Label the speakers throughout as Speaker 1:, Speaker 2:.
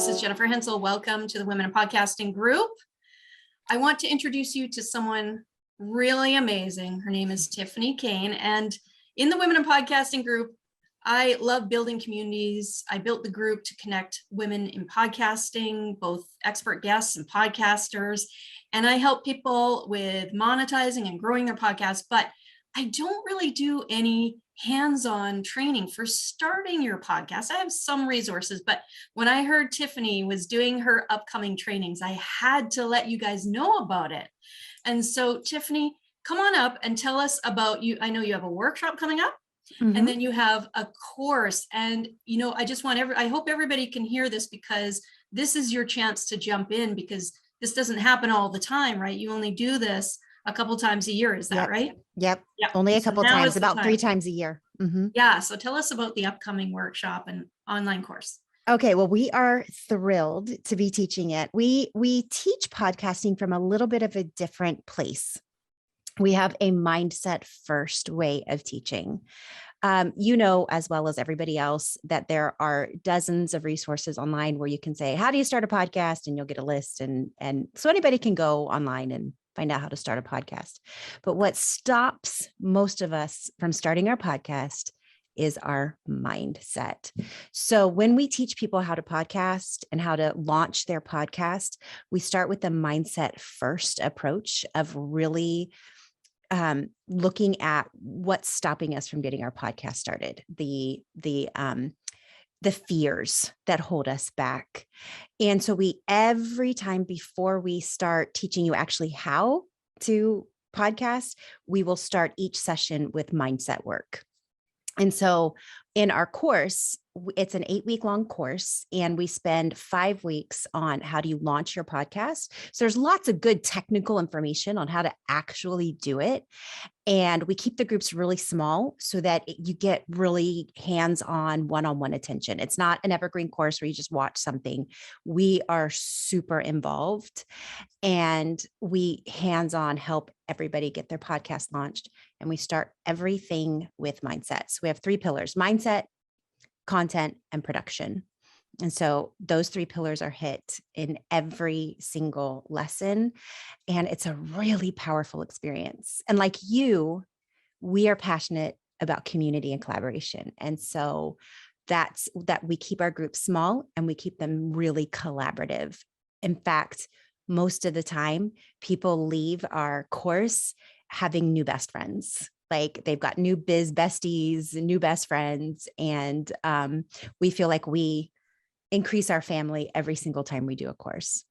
Speaker 1: This is Jennifer Henczel. Welcome to the Women in Podcasting group. I want to introduce you to someone really amazing. Her name is Tiphany Kane. And in the Women in Podcasting group, I love building communities. I built the group to connect women in podcasting, both expert guests and podcasters. And I help people with monetizing and growing their podcasts, but I don't really do any hands-on training for starting your podcast. I have some resources, but when I heard Tiphany was doing her upcoming trainings, I had to let you guys know about it. And so Tiphany, come on up and tell us about you. I know you have a workshop coming up. And then you have a course, and I just want I hope everybody can hear this, because this is your chance to jump in, because this doesn't happen all the time, right? You only do this a couple times a year. Is that right?
Speaker 2: Yep. Only a couple times, about 3 times a year.
Speaker 1: Yeah. So tell us about the upcoming workshop and online course.
Speaker 2: Okay. Well, we are thrilled to be teaching it. We teach podcasting from a little bit of a different place. We have a mindset first way of teaching. As well as everybody else, that there are dozens of resources online where you can say, how do you start a podcast? And you'll get a list. And so anybody can go online and find out how to start a podcast. But what stops most of us from starting our podcast is our mindset. So when we teach people how to podcast and how to launch their podcast, we start with the mindset first approach of really looking at what's stopping us from getting our podcast started, the fears that hold us back. And so every time before we start teaching you actually how to podcast, we will start each session with mindset work. And so in our course, it's an 8-week long course, and we spend 5 weeks on how do you launch your podcast. So there's lots of good technical information on how to actually do it. And we keep the groups really small so that you get really hands-on, one-on-one attention. It's not an evergreen course where you just watch something. We are super involved, and we hands-on help everybody get their podcast launched. And we start everything with mindset. So we have 3 pillars: mindset, content, and production. And so those 3 pillars are hit in every single lesson. And it's a really powerful experience. And like you, we are passionate about community and collaboration. And so that's that we keep our groups small and we keep them really collaborative. In fact, most of the time, people leave our course having new best friends. Like they've got new biz besties, new best friends. And we feel like we increase our family every single time we do a course.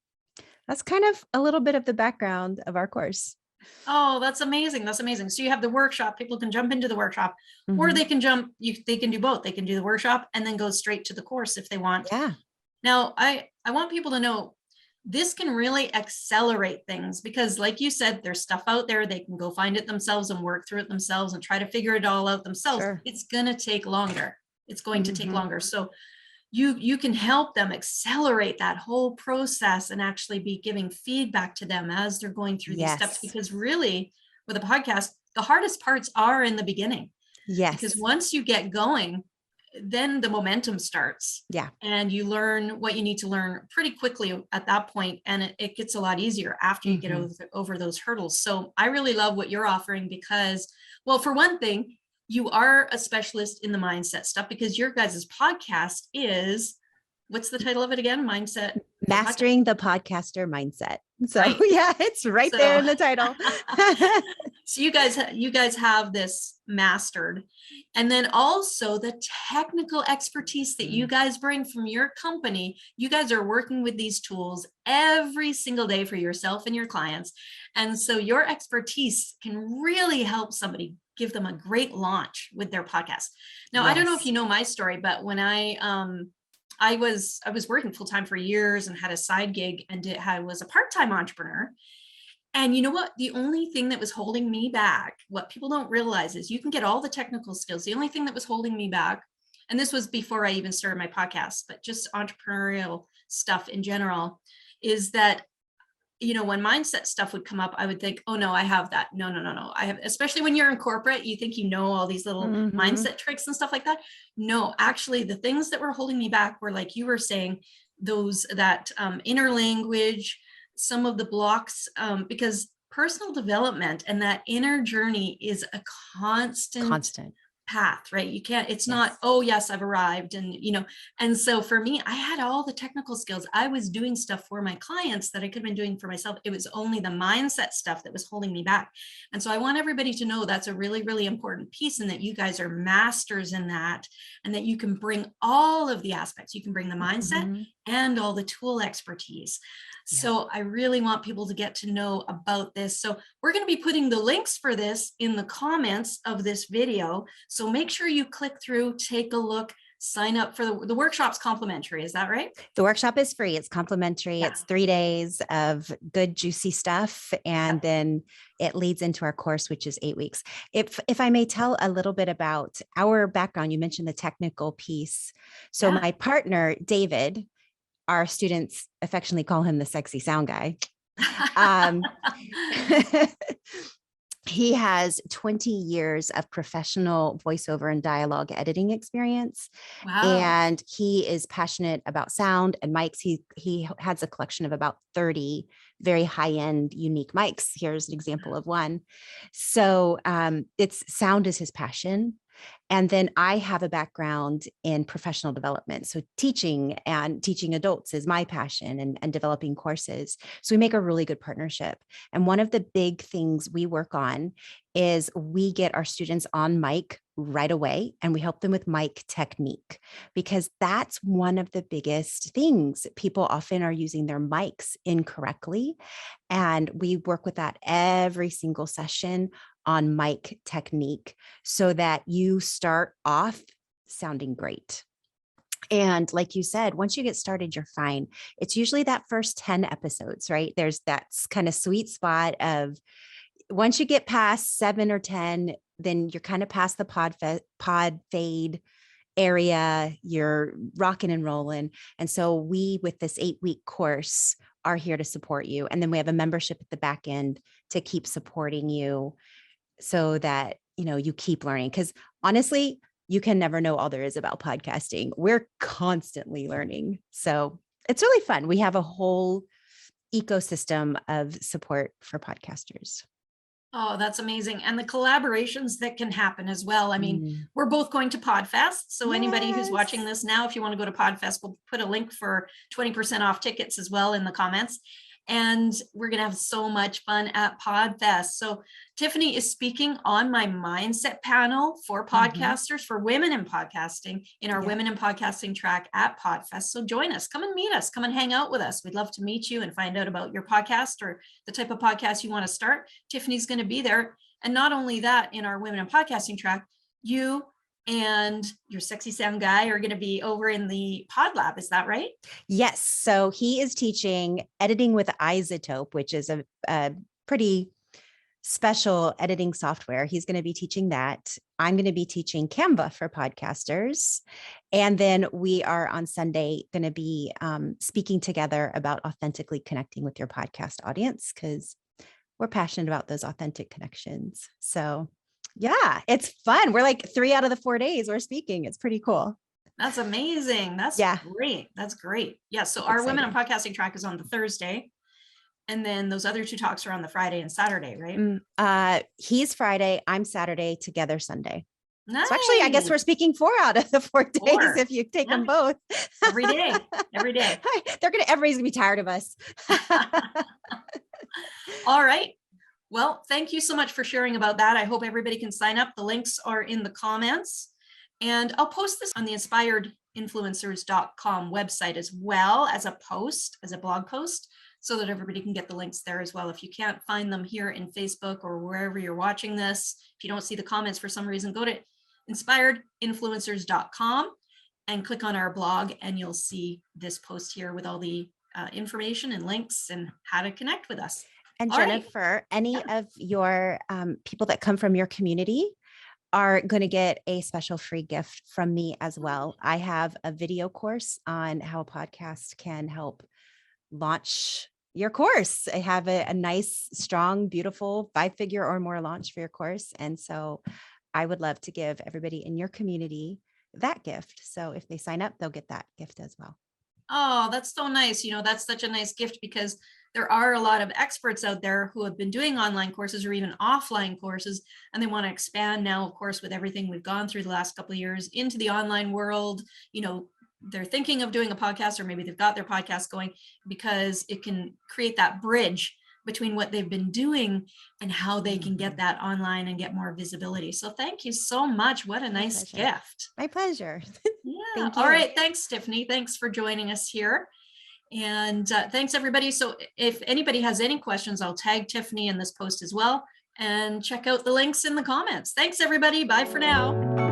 Speaker 2: That's kind of a little bit of the background of our course.
Speaker 1: Oh, that's amazing. That's amazing. So you have the workshop, people can jump into the workshop, or they can they can do both. They can do the workshop and then go straight to the course if they want.
Speaker 2: Yeah.
Speaker 1: Now, I want people to know this can really accelerate things, because like you said, there's stuff out there. They can go find it themselves and work through it themselves and try to figure it all out themselves. Sure. It's going to take longer. It's going to take longer. So you can help them accelerate that whole process and actually be giving feedback to them as they're going through these steps. Because really, with a podcast, the hardest parts are in the beginning.
Speaker 2: Yes.
Speaker 1: Because once you get going, then the momentum starts.
Speaker 2: Yeah.
Speaker 1: And you learn what you need to learn pretty quickly at that point. And it gets a lot easier after you get over those hurdles. So I really love what you're offering, because, well, for one thing, you are a specialist in the mindset stuff, because your guys' podcast is, what's the title of it again?
Speaker 2: Mastering the Podcaster Mindset. So yeah, it's right there in the title.
Speaker 1: So you guys have this mastered. And then also the technical expertise that you guys bring from your company. You guys are working with these tools every single day for yourself and your clients. And so your expertise can really help somebody, give them a great launch with their podcast. Now, I don't know if you know my story, but when I was working full-time for years and had a side gig and was a part-time entrepreneur. And you know what? The only thing that was holding me back, what people don't realize, is you can get all the technical skills. The only thing that was holding me back, and this was before I even started my podcast, but just entrepreneurial stuff in general, is that, when mindset stuff would come up, I would think, oh no, I have that. No. I have, especially when you're in corporate, you think all these little mindset tricks and stuff like that. No, actually the things that were holding me back were, like you were saying, that inner language, some of the blocks, because personal development and that inner journey is a constant path, right? You can't, it's not, oh yes, I've arrived. And, and so for me, I had all the technical skills. I was doing stuff for my clients that I could have been doing for myself. It was only the mindset stuff that was holding me back. And so I want everybody to know that's a really, really important piece, and that you guys are masters in that, and that you can bring all of the aspects. You can bring the mindset and all the tool expertise. So I really want people to get to know about this. So we're going to be putting the links for this in the comments of this video. So make sure you click through, take a look, sign up for the workshop's complimentary. Is that right?
Speaker 2: The workshop is free. It's complimentary. It's 3 days of good, juicy stuff. And then it leads into our course, which is 8 weeks. If I may tell a little bit about our background, you mentioned the technical piece. So my partner, David, our students affectionately call him the sexy sound guy. He has 20 years of professional voiceover and dialogue editing experience.
Speaker 1: Wow.
Speaker 2: And he is passionate about sound and mics. He has a collection of about 30 very high-end unique mics. Here's an example of one. So sound is his passion. And then I have a background in professional development. So teaching adults is my passion, and developing courses. So we make a really good partnership. And one of the big things we work on is we get our students on mic right away, and we help them with mic technique, because that's one of the biggest things. People often are using their mics incorrectly. And we work with that every single session on mic technique, so that you start off sounding great. And like you said, once you get started, you're fine. It's usually that first 10 episodes, right? There's that kind of sweet spot of, once you get past 7 or 10, then you're kind of past the pod fade area, you're rocking and rolling. And so we, with this 8-week course, are here to support you. And then we have a membership at the back end to keep supporting you, so that, you keep learning. Because honestly, you can never know all there is about podcasting. We're constantly learning. So it's really fun. We have a whole ecosystem of support for podcasters.
Speaker 1: Oh, that's amazing. And the collaborations that can happen as well. I mean, we're both going to PodFest. So anybody who's watching this now, if you want to go to PodFest, we'll put a link for 20% off tickets as well in the comments. And we're going to have so much fun at PodFest. So Tiphany is speaking on my mindset panel for podcasters, for women in podcasting, in our Women in Podcasting track at PodFest. So join us, come and meet us, come and hang out with us. We'd love to meet you and find out about your podcast or the type of podcast you want to start. Tiphany's going to be there. And not only that, in our Women in Podcasting track, you and your sexy sound guy are going to be over in the Pod Lab. Is that right?
Speaker 2: Yes. So he is teaching editing with Isotope, which is a pretty special editing software. He's going to be teaching that. I'm going to be teaching Canva for podcasters. And then we are on Sunday going to be speaking together about authentically connecting with your podcast audience, because we're passionate about those authentic connections. So yeah, it's fun. We're like 3 out of the 4 days we're speaking. It's pretty cool.
Speaker 1: That's amazing. That's great. That's great. Yeah. So our Women in Podcasting track is on the Thursday. And then those other 2 talks are on the Friday and Saturday, right?
Speaker 2: He's Friday. I'm Saturday, together Sunday.
Speaker 1: Nice.
Speaker 2: So actually, I guess we're speaking 4 out of the 4 days if you take them both.
Speaker 1: Every day.
Speaker 2: Everybody's gonna be tired of us.
Speaker 1: All right. Well, thank you so much for sharing about that. I hope everybody can sign up. The links are in the comments. And I'll post this on the inspiredinfluencers.com website as well as a post, as a blog post, so that everybody can get the links there as well. If you can't find them here in Facebook or wherever you're watching this, if you don't see the comments for some reason, go to inspiredinfluencers.com and click on our blog, and you'll see this post here with all the information and links and how to connect with us.
Speaker 2: And Jennifer, any of your people that come from your community are going to get a special free gift from me as well. I have a video course on how a podcast can help launch your course. I have a nice, strong, beautiful 5-figure or more launch for your course. And so I would love to give everybody in your community that gift. So if they sign up, they'll get that gift as well.
Speaker 1: Oh, that's so nice. That's such a nice gift because there are a lot of experts out there who have been doing online courses or even offline courses, and they want to expand now, of course, with everything we've gone through the last couple of years into the online world. They're thinking of doing a podcast, or maybe they've got their podcast going, because it can create that bridge between what they've been doing and how they can get that online and get more visibility. So thank you so much. What a nice gift.
Speaker 2: My pleasure.
Speaker 1: Yeah.
Speaker 2: Thank you.
Speaker 1: All right. Thanks, Tiphany. Thanks for joining us here. And thanks, everybody. So if anybody has any questions, I'll tag Tiphany in this post as well, and check out the links in the comments. Thanks, everybody. Bye for now.